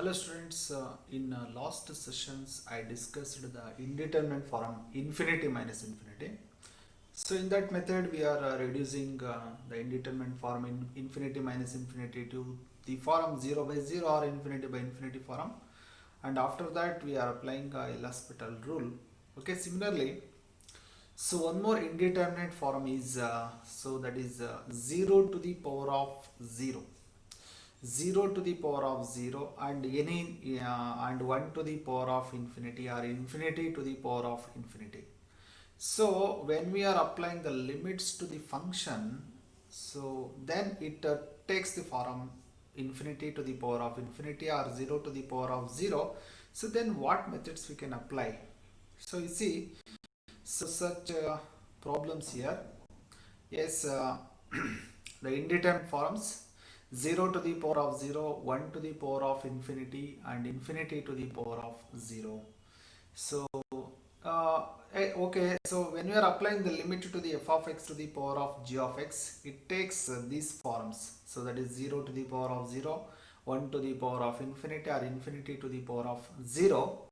Hello students, in last sessions I discussed the indeterminate form infinity minus infinity. So in that method we are reducing the indeterminate form in infinity minus infinity to the form 0 by 0 or infinity by infinity form, and after that we are applying L'Hospital rule. Okay, similarly, so one more indeterminate form is that is 0 to the power of 0, 0 to the power of 0, and any and 1 to the power of infinity, or infinity to the power of infinity. So when we are applying the limits to the function, so then it takes the form infinity to the power of infinity or 0 to the power of 0. So then what methods we can apply? So you see, so such problems here. Yes, the indeterminate forms 0 to the power of 0, 1 to the power of infinity, and infinity to the power of 0. So, okay, so when you are applying the limit to the f of x to the power of g of x, it takes these forms. So that is 0 to the power of 0, 1 to the power of infinity, or infinity to the power of 0.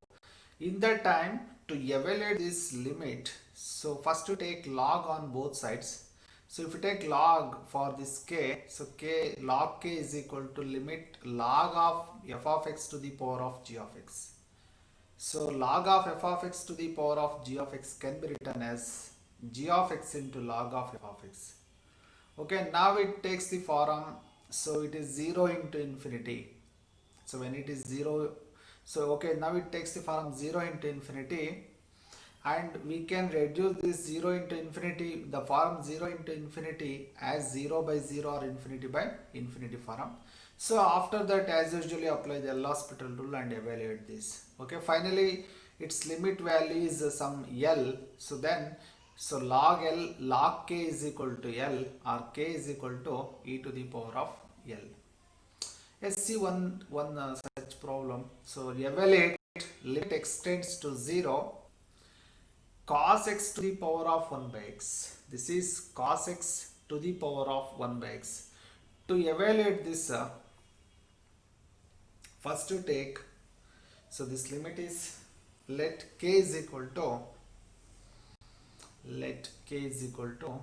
In that time, to evaluate this limit, so first you take log on both sides. So if you take log for this k, so k log k is equal to limit log of f of x to the power of g of x. So log of f of x to the power of g of x can be written as g of x into log of f of x. Okay, now it takes the form, so it is 0 into infinity. So when it is 0, so okay, now it takes the form 0 into infinity, and we can reduce this 0 into infinity, the form 0 into infinity, as 0 by 0 or infinity by infinity form. So after that, as usually, apply the L'Hospital rule and evaluate this. Okay, finally its limit value is some L. So then, so log L, log k is equal to L, or k is equal to e to the power of L. Let's see one such problem. So evaluate limit extends to 0, cos x to the power of 1 by x. This is cos x to the power of 1 by x. To evaluate this, first you take, so this limit is, let k is equal to, let k is equal to,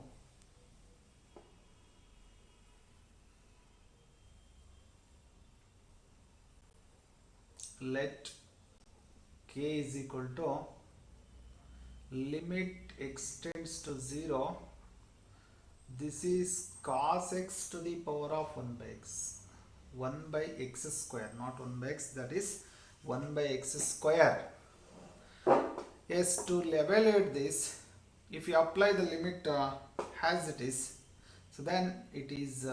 let k is equal to limit extends to 0. This is cos x to the power of 1 by x. 1 by x square, not 1 by x, that is 1 by x square. Yes, to evaluate this, if you apply the limit as it is, so then it is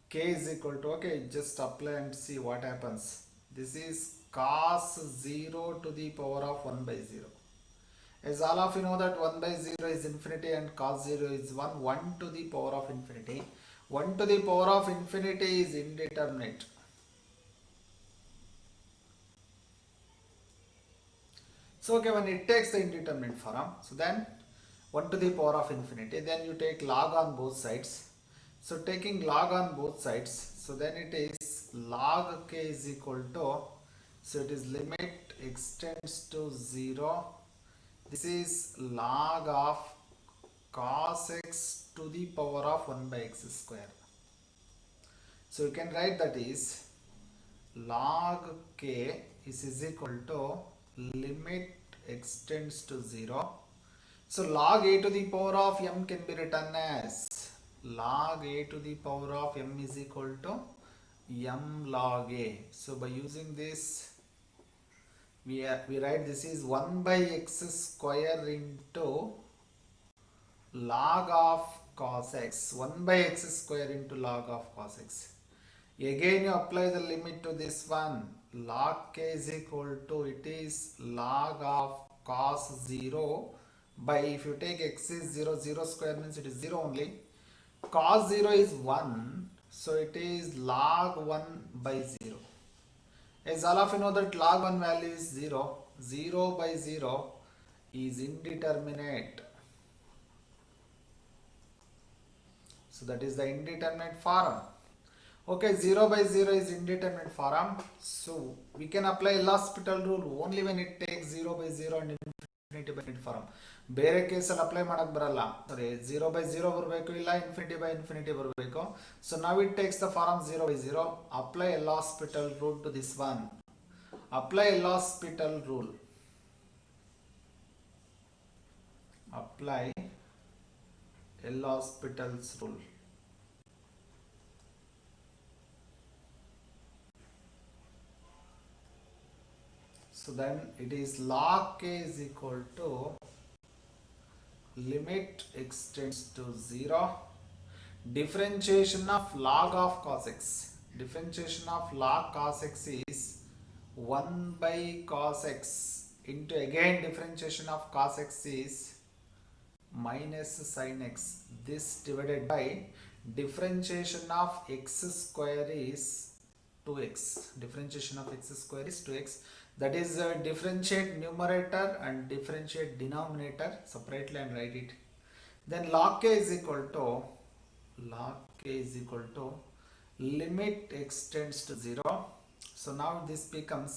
k is equal to, okay, just apply and see what happens. This is cos 0 to the power of 1 by 0. As all of you know that 1 by 0 is infinity and cos 0 is 1. 1 to the power of infinity. 1 to the power of infinity is indeterminate. So okay, when it takes the indeterminate form, so then 1 to the power of infinity, then you take log on both sides. So taking log on both sides, so then it is log k is equal to, so it is limit extends to 0. This is log of cos x to the power of 1 by x square. So you can write that is log k is equal to limit extends to 0. So log a to the power of m can be written as log a to the power of m is equal to m log a. So by using this, we write this is 1 by x square into log of cos x. 1 by x square into log of cos x. Again you apply the limit to this one. Log k is equal to, it is log of cos 0 by, if you take x is 0, 0 square means it is 0 only. Cos 0 is 1, so it is log 1 by 0. As all of you know that log 1 value is 0. 0 by 0 is indeterminate. So that is the indeterminate form. Okay, 0 by 0 is indeterminate form. So we can apply L'Hospital rule only when it takes 0 by 0 and infinity by infinity form. ಬೇರೆ ಕೇಸಲ್ಲಿ apply ಮಾಡಕ್ ಬರಲ್ಲ. ಸಾರಿ 0 by 0 ಬರಬೇಕು ಇಲ್ಲ infinity by infinity ಬರಬೇಕು. So now it takes the form 0 by 0. Apply L'Hospital rule to this one. Apply L'Hospital rule. Apply L'Hospital's rule. So then it is log k is equal to limit extends to 0, differentiation of log of cos x. Differentiation of log cos x is 1 by cos x into again differentiation of cos x is minus sin x. This divided by differentiation of x square is 2x. Differentiation of x square is 2x. That is differentiate numerator and differentiate denominator separately and write it. Then log k is equal to limit extends to 0. So now this becomes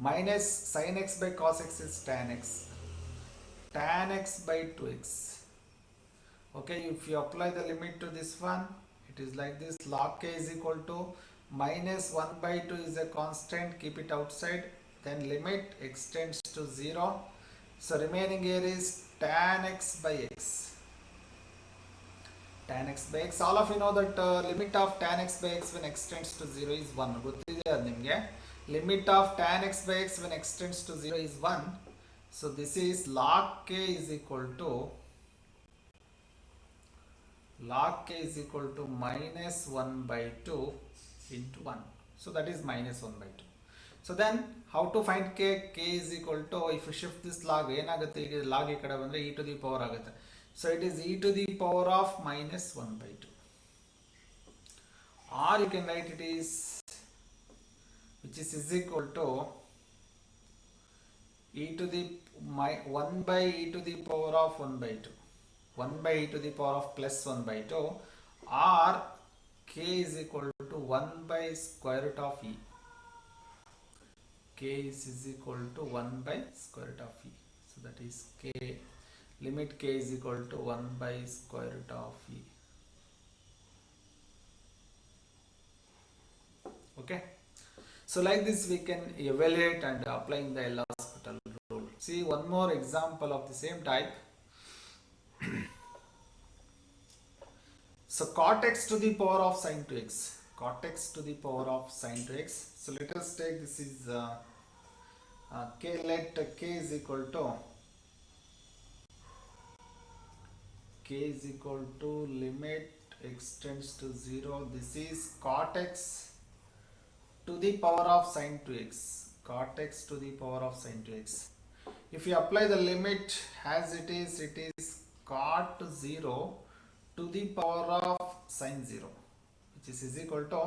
minus sin x by cos x is tan x by 2x. Okay, if you apply the limit to this one, it is like this. Log k is equal to minus 1 by 2 is a constant, keep it outside. Then limit extends to 0. So remaining here is tan x by x. Tan x by x. All of you know that limit of tan x by x when extends to 0 is 1. ಗೊತ್ತಿದೆ ಅದು ನಿಮಗೆ. Limit of tan x by x when extends to 0 is 1. So this is log k is equal to minus 1 by 2 into 1. So that is minus 1 by 2. So then how to find k? K is equal to, if you shift this log, ಏನಾಗುತ್ತೆ ಈಗ log ಈ ಕಡೆ ಬಂದ್ರೆ e to the power ಆಗುತ್ತೆ. So it is e to the power of minus 1 by 2. Or you can write it is, which is equal to e to the 1 by e to the power of 1 by 2. 1 by e to the power of plus 1 by 2, or k is equal to 1 by square root of e. K is equal to 1 by square root of e. So that is k, limit k is equal to 1 by square root of e. Okay. So like this we can evaluate and applying the L'Hospital rule. See one more example of the same type. So cot x to the power of sin 2x. Cot x to the power of sin 2x. So let us take this is k, let k is equal to limit extends to 0. This is cot x to the power of sin 2x. Cot x to the power of sin 2x. If you apply the limit as it is cot 0 to the power of sin 0, which is equal to,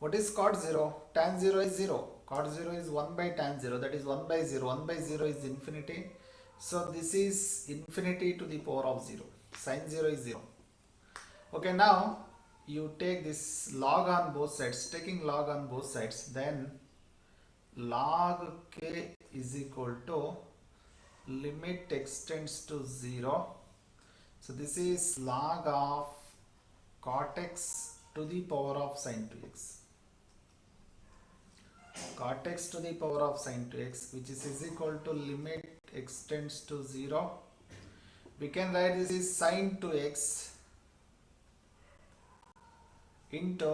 what is cot 0? Tan 0 is 0. Cot 0 is 1 by tan 0, that is 1 by 0. 1 by 0 is infinity. So this is infinity to the power of 0. Sin 0 is 0. Okay, now you take this log on both sides. Taking log on both sides, then log k is equal to limit extends to 0. So this is log of cot x to the power of sin 2x. Cot x to the power of sin 2x, which is equal to limit extends to 0. We can write this is sin 2x into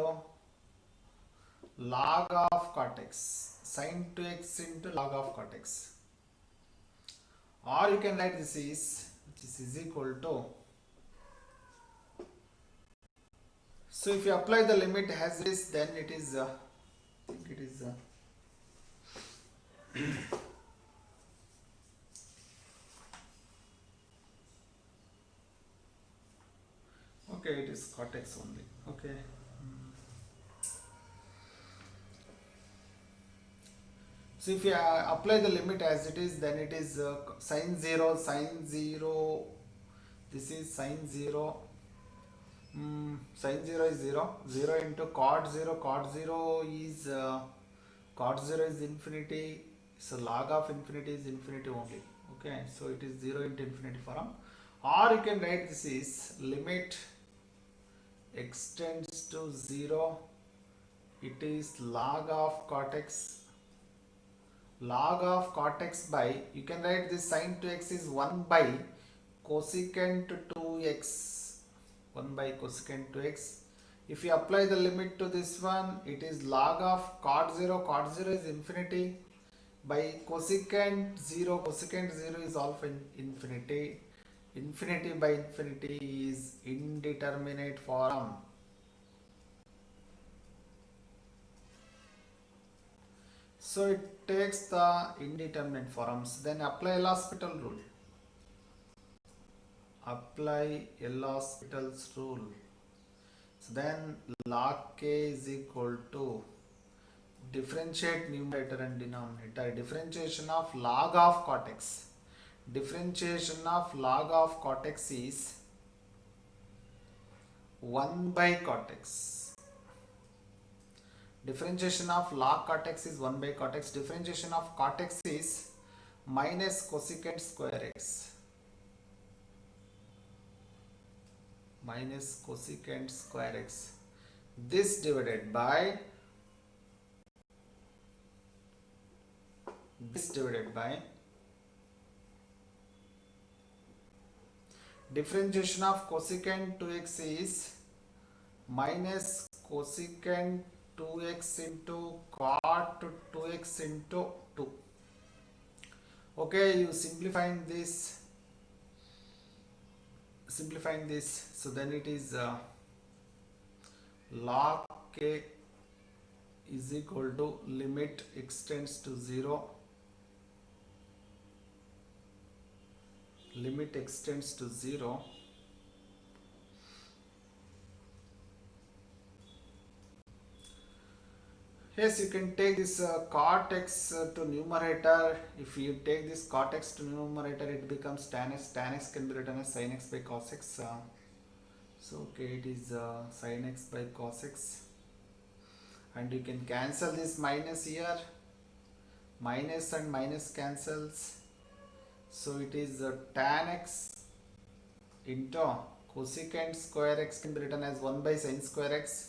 log of cot x. Sin 2x into log of cot x. Or you can write this is, which is equal to, so if you apply the limit as this, then it is okay, it is cot x only. Okay. So if you apply the limit as it is, then it is sin 0, this is sin 0 Sin 0 is 0. 0 into cot 0. Cot 0 is infinity. So log of infinity is infinity only. Okay, so it is 0 into infinity form. Or you can write this is limit extends to 0. It is log of cot x. Log of cot x by, you can write this sin 2x is 1 by cosecant 2x. 1 by cosecant 2x. If you apply the limit to this one, it is log of cot 0. Cot 0 is infinity by cosecant 0. Cosecant 0 is also infinity. Infinity by infinity is indeterminate form. So it takes the indeterminate forms. Then apply L'Hospital rule. Apply L'Hospital's rule. So then log k is equal to differentiate numerator and denominator. Differentiation of log of cot x. Differentiation of log of cot x is 1 by cot x. Differentiation of log cot x is 1 by cot x. Differentiation of cot x is minus cosecant square x. Minus cosecant square x. This divided by differentiation of cosecant 2x is minus cosecant 2x into cot 2x into 2. Okay, you simplifying this, so then it is log k is equal to limit extends to 0. Limit extends to 0. Yes, you can take this cot x to numerator. If you take this cot x to numerator, it becomes tan x. Tan x can be written as sin x by cos x. So okay, it is sin x by cos x. And you can cancel this minus here. Minus and minus cancels. So it is tan x into cosecant square x can be written as 1 by sin square x.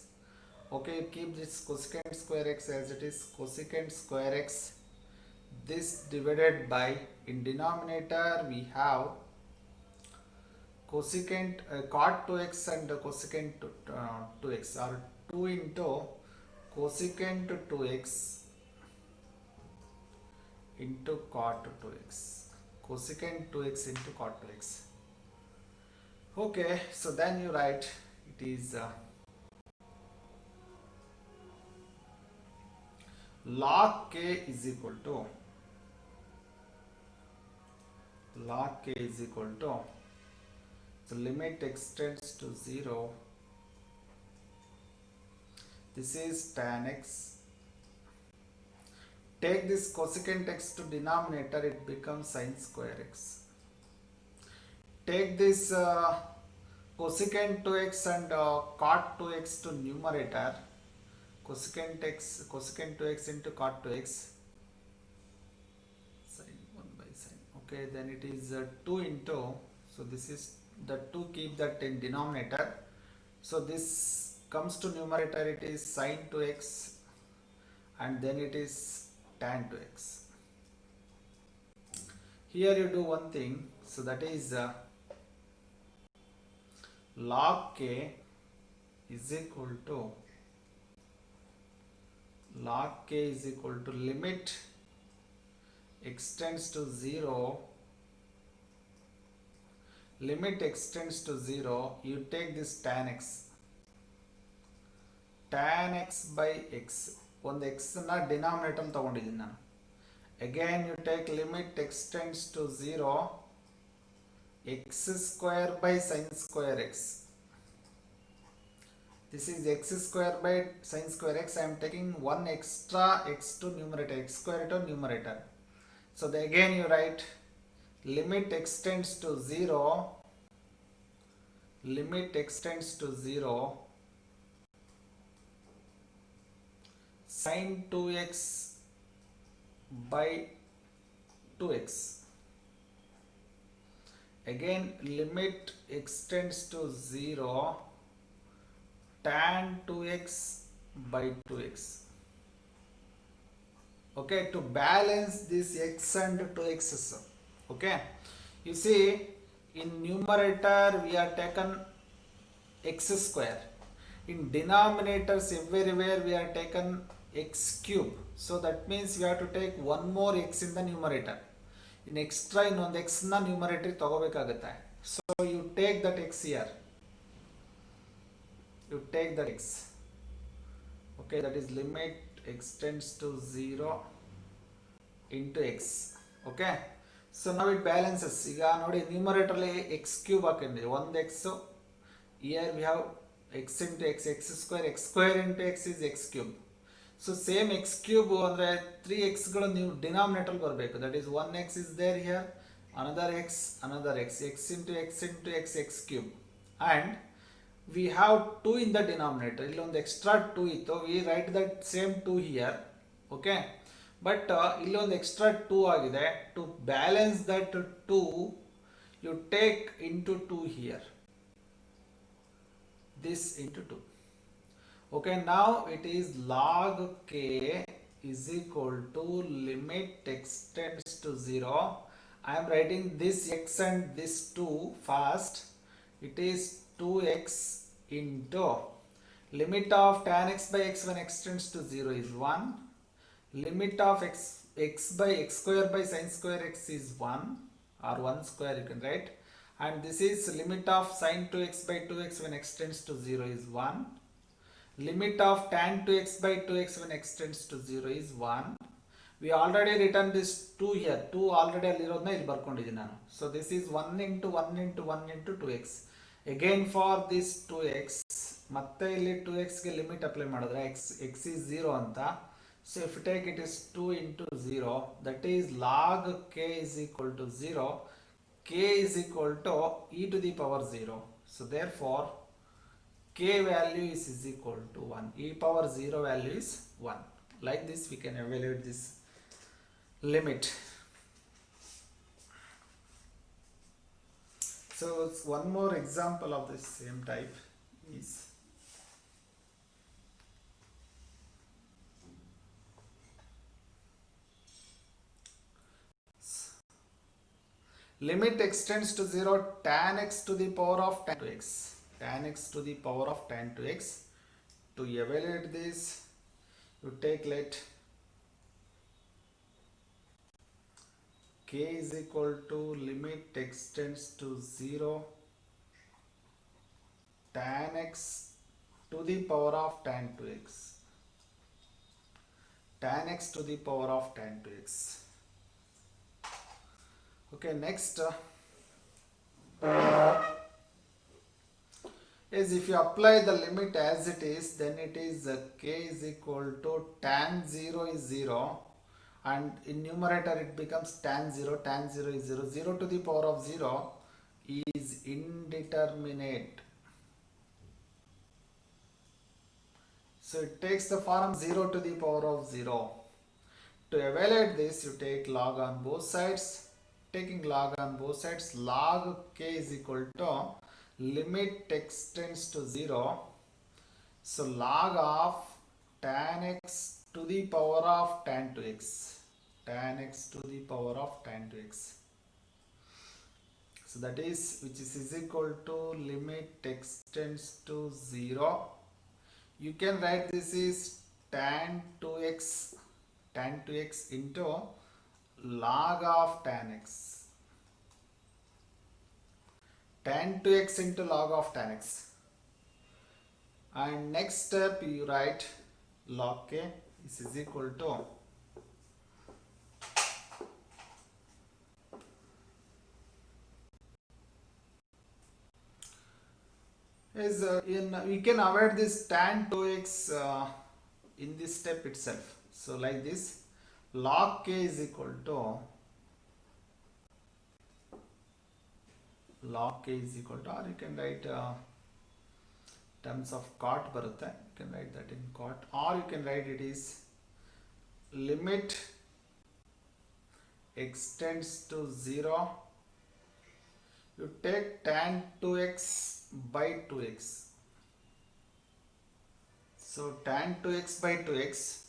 Okay, keep this cosecant square x as it is. Cosecant square x. This divided by, in denominator we have cosecant cot 2x and cosecant 2x, or 2 into cosecant 2x into cot 2x. Cosecant 2x into cot 2x. Okay, so then you write it is log k is equal to so limit extends to 0. This is tan x. Take this cosecant x to denominator, it becomes sin square x. Take this cosecant 2x and cot 2x to numerator. Cosecant 2x into cot 2x, sin 1 by sin. Okay, then it is 2 into, so this is the 2, keep that in denominator. So this comes to numerator, it is sin 2x and then it is tan 2x. Here you do one thing, so that is log k is equal to limit extends to 0. Limit extends to 0. You take this tan x. Tan x by x. One x na denominator ತಗೊಂಡಿದ್ದೀನಿ ನಾನು. Again you take limit extends to 0. X square by sin square x. This is x square by sin square x. I am taking one extra x to numerator, x square to numerator. So again you write limit extends to 0. limit x tends to 0, sine 2x by 2x. Again, limit x tends to 0, tan 2x by 2x. Okay, to balance this x and 2x's. Okay, you see, in numerator we are taken x square. In denominators everywhere we are taken x cube. So that means we have to take one more x in the numerator. In extra ಇನ್ನೊಂದು x ನ numerator ತಗೋಬೇಕಾಗುತ್ತೆ. So you take that x here. You take that x. Okay, that is limit x tends to 0 into x. Okay, so now it balances. ಈಗ ನೋಡಿ numerator ಅಲ್ಲಿ x cube ಹಾಕಿದ್ರೆ ಒಂದು x. Here we have x into x, x square into x is x cube. So same x cube ಅಂದ್ರೆ 3x ಗಳು ನೀವು denominator ಬರಬೇಕು. That is 1x is there here, another x, x into x into x, x cube, and we have 2 in the denominator. ಇಲ್ಲಿ ಒಂದು extra 2 ಇತ್ತು, we write that same 2 here. Okay, but ಇಲ್ಲಿ ಒಂದು extra 2 ಆಗಿದೆ. To balance that 2, you take into 2 here, this into 2. Okay, now it is log k is equal to limit x tends to 0. I am writing this x and this 2 fast. It is 2x into limit of tan x by x when x tends to 0 is 1. Limit of x by x square by sin square x is 1, or 1 square you can write. And this is limit of sin 2x by 2x when x tends to 0 is 1. Limit of tan 2x by 2x when x tends to 0 is 1. We already written this 2 here. 2 already allirodna illi barkondiddini nanu. So this is 1 into 1 into 1 into 2x. Again for this 2x, ಮತ್ತೆ ಇಲ್ಲಿ 2x ಗೆ limit apply ಮಾಡಿದ್ರೆ x is 0 ಅಂತ. So if you take it is 2 into 0, that is log k is equal to 0. K is equal to e to the power 0. So therefore k value is equal to 1. E power 0 value is 1. Like this we can evaluate this limit. So one more example of this same type is limit x tends to 0, tan x to the power of tan to x. Tan x to the power of tan to x. To evaluate this, you take let k is equal to limit x tends to 0, tan x to the power of tan to x. Tan x to the power of tan to x. Okay, next is if you apply the limit as it is, then it is k is equal to tan 0 is 0, and in numerator it becomes tan 0 is 0. 0 to the power of 0 is indeterminate. So it takes the form 0 to the power of 0. To evaluate this, you take log on both sides. Taking log on both sides, log k is equal to limit x tends to 0. So log of tan x to the power of tan to x. Tan x to the power of tan to x. So that is, which is equal to limit x tends to 0. You can write this is tan 2x into log of tan x. Tan 2x into log of tan x. And next step you write log k is equal to we can avoid this tan 2x in this step itself. So like this, log k is equal to log k is equal to, or you can write terms of cot barutte, you can write that in cot, or you can write it is limit x tends to 0, you take tan 2x by 2x. So tan 2x by 2x,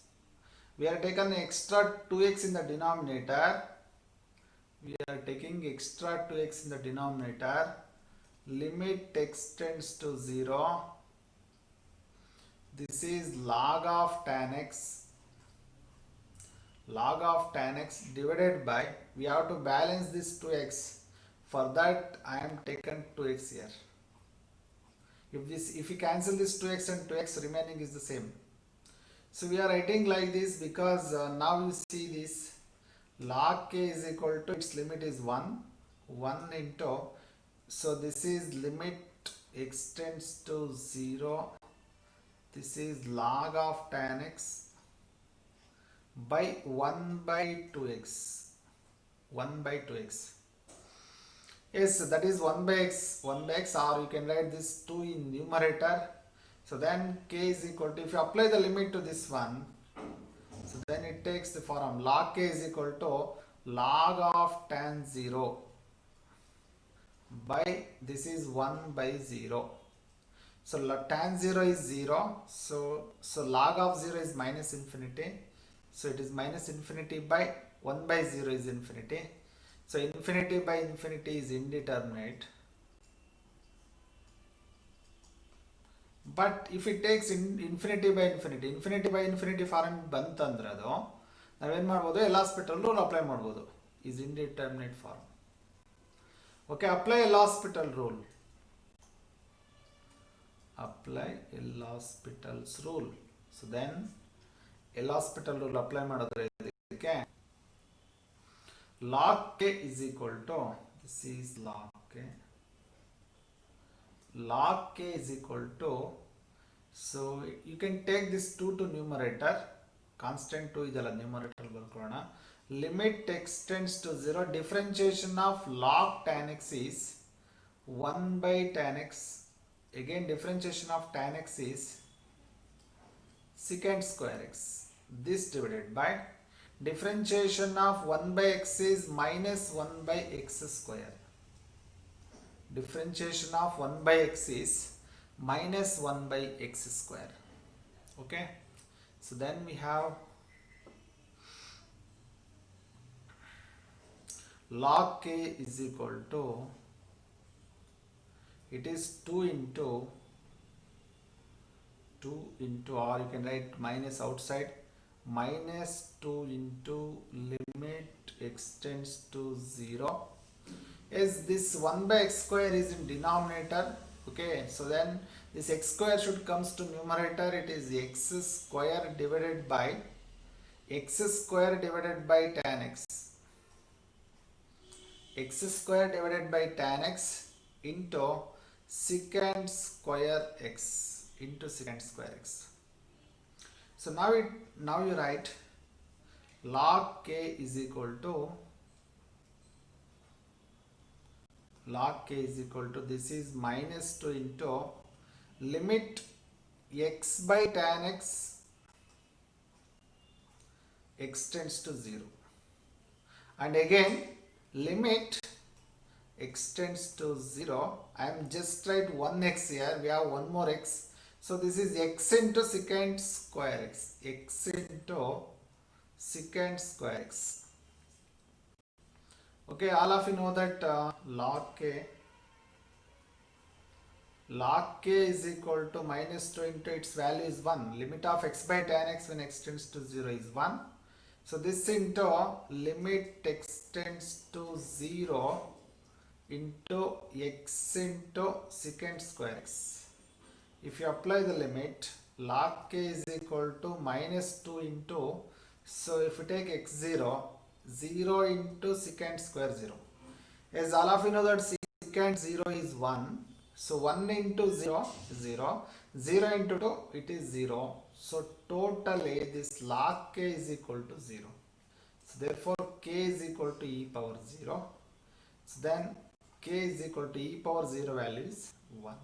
we are taking extra 2x in the denominator, we are taking extra 2x in the denominator, limit x tends to 0, this is log of tan x, log of tan x divided by, we have to balance this 2x, for that I am taken 2x here. If we cancel this 2x and 2x, remaining is the same. So we are writing like this because now you see this log k is equal to, its limit is 1 into, so this is limit x tends to 0, this is log of tan x by 1 by 2x, 1 by 2x. Yes, that is 1 by x, 1 by x, or you can write this 2 in numerator. So then k is equal to, if you apply the limit to this one, so then it takes the form log k is equal to log of tan 0 by, this is 1 by 0. So tan 0 is 0, so log of 0 is minus infinity, so it is minus infinity by 1 by 0 is infinity. So infinity by infinity is indeterminate. But if it takes infinity by infinity form ಬಂತಂದ್ರೆ ಅದು ನಾವೇನು ಮಾಡ್ಬೋದು, LHospital rule apply ಮಾಡ್ಬೋದು, is indeterminate form. Okay, apply LHospital rule. Apply LHospital's rule. So then LHospital rule apply ಮಾಡಿದ್ರೆ ಇದಕ್ಕೆ log k is equal to, this is log k, log k is equal to, so you can take this 2 to numerator, constant 2 ಇದಲ್ಲ numerator ಬರ್ಕೊಳ್ಳೋಣ, limit x tends to 0, differentiation of log tan x is 1 by tan x, again differentiation of tan x is secant square x, this divided by differentiation of 1 by x is minus 1 by x square, differentiation of 1 by x is minus 1 by x square. Okay, so then we have log k is equal to, it is 2 into, or you can write minus outside, minus 2 into limit x tends to 0, is this 1 by x square is in denominator. Okay, so then this x square should comes to numerator, it is x square divided by tan x, x square divided by tan x into secant square x into secant square x. So now you write log k is equal to, log k is equal to, this is minus 2 into limit x by tan x, x tends to 0, and again limit x tends to 0, I am just write 1x here, we have one more x, so this is x into secant square x, x into secant square x. Okay, all of you know that log k is equal to minus 2 into its value is 1, limit of x by tan x when x tends to 0 is 1, so this into limit x tends to 0 into x into secant square x. If you apply the limit, log k is equal to minus 2 into, so if you take x0, 0 into secant square 0, as all of you know that secant 0 is 1, so 1 into 0 0, 0 into 2 it is 0, so totally this log k is equal to 0, so therefore k is equal to e power 0, so then k is equal to e power 0 value is 1.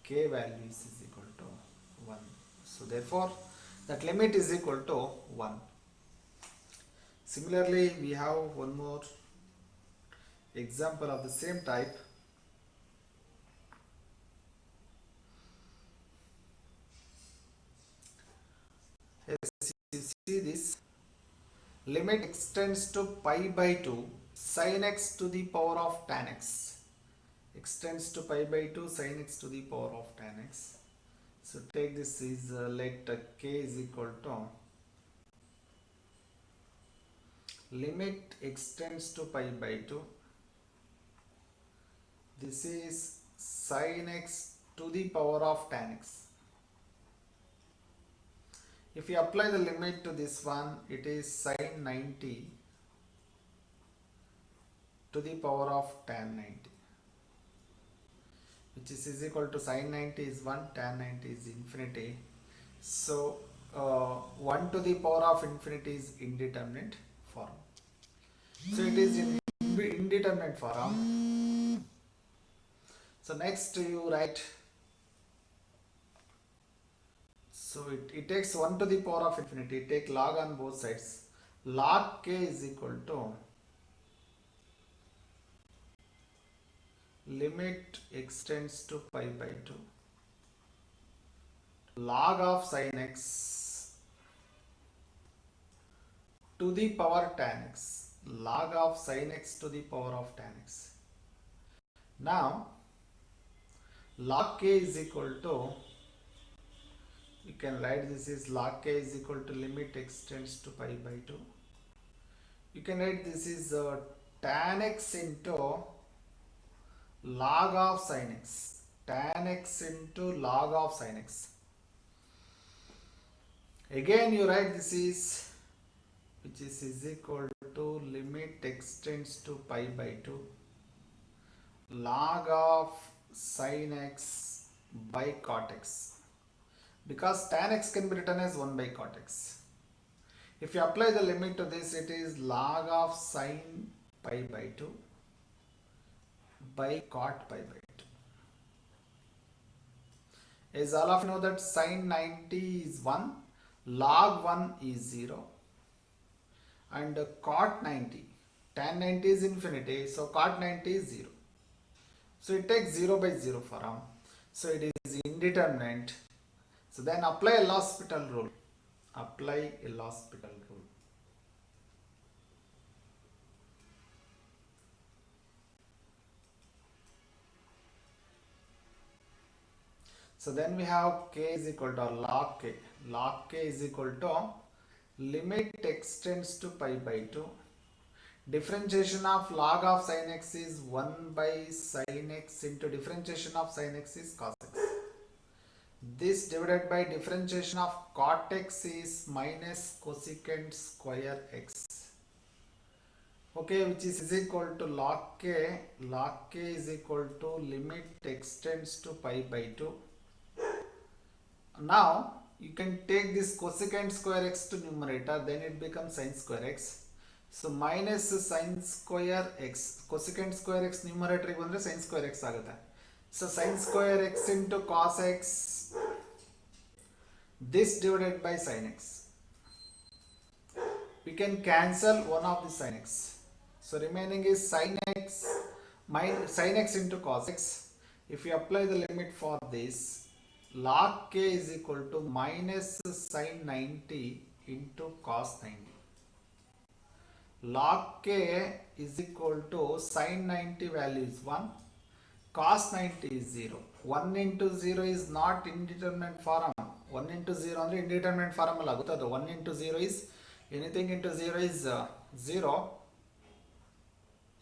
K value is equal to 1. So therefore that limit is equal to 1. Similarly, we have one more example of the same type. As you see this, limit extends to pi by 2 sin x to the power of tan x. Extends to pi by 2 sin x to the power of tan x. So take this is let k is equal to limit extends to pi by 2. This is sin x to the power of tan x. If you apply the limit to this one, it is sin 90 to the power of tan 90, which is equal to sin 90 is 1, tan 90 is infinity. So 1 to the power of infinity is indeterminate form. So it is in indeterminate form. So next you write, so it takes 1 to the power of infinity, take log on both sides. Log k is equal to limit extends to pi by 2 log of sin x to the power tan x, log of sin x to the power of tan x. Now log k is equal to, you can write this is log k is equal to limit extends to pi by 2. You can write this is tan x into log of sin x, tan x into log of sin x. Again you write this is, which is equal to limit extends to pi by 2 log of sin x by cot x, because tan x can be written as 1 by cot x. If you apply the limit to this, it is log of sin pi by 2 by cot pi by 2. As all of you know that sin 90 is 1, log 1 is 0, and cot 90, tan 90 is infinity, so cot 90 is 0. So it takes 0 by 0 form. So it is indeterminate. So then apply a L'Hospital rule. Apply a L'Hospital rule. So then we have k is equal to log k. Log k is equal to limit extends to pi by 2. Differentiation of log of sin x is 1 by sin x into differentiation of sin x is cos x. This divided by differentiation of cot x is minus cosecant square x. Okay, which is equal to log k. Log k is equal to limit extends to pi by 2. Now you can take this cosecant square x to numerator, then it becomes sin square x. So minus sin square x, cosecant square x numerator ಬಂದ್ರೆ sin square x ಆಗುತ್ತೆ. So sin square x into cos x, this divided by sin x. We can cancel one of the sin x. So remaining is sin x minus sin x into cos x. If you apply the limit for this, log k is equal to minus sin 90 into cos 90. Log k is equal to sin 90 value is 1, cos 90 is 0. 1 into 0 is not indeterminate form. 1 into 0 ಅಂದ್ರೆ indeterminate form ಅಲ್ಲ ಗೊತ್ತದು. 1 into 0 is anything into 0 is 0.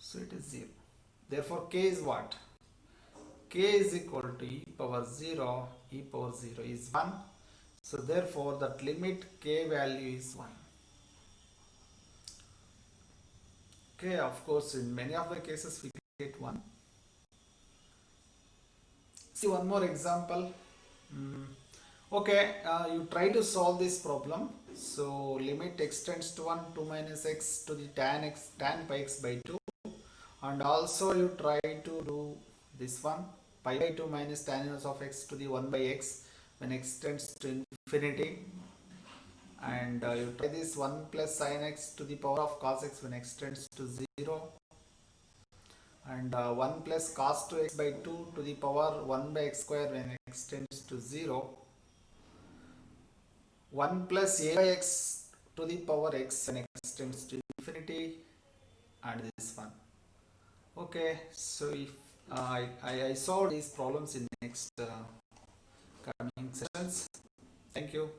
So it is 0. Therefore k is what? K is equal to e power 0. E power 0 is 1. So therefore that limit k value is 1. Okay, of course in many of the cases we get 1. See one more example. Okay, you try to solve this problem. So limit extends to 1, 2 minus x to the tan pi x by 2 And also you try to do this one, pi by 2 minus tan inverse of x to the 1 by x when x tends to infinity. And you try this 1 plus sin x to the power of cos x when x tends to 0. And 1 plus cos 2x by 2 to the power 1 by x square when x tends to 0. 1 plus a by x to the power x when x tends to infinity, and this one. Okay, so if I solve these problems in next coming sessions. Thank you.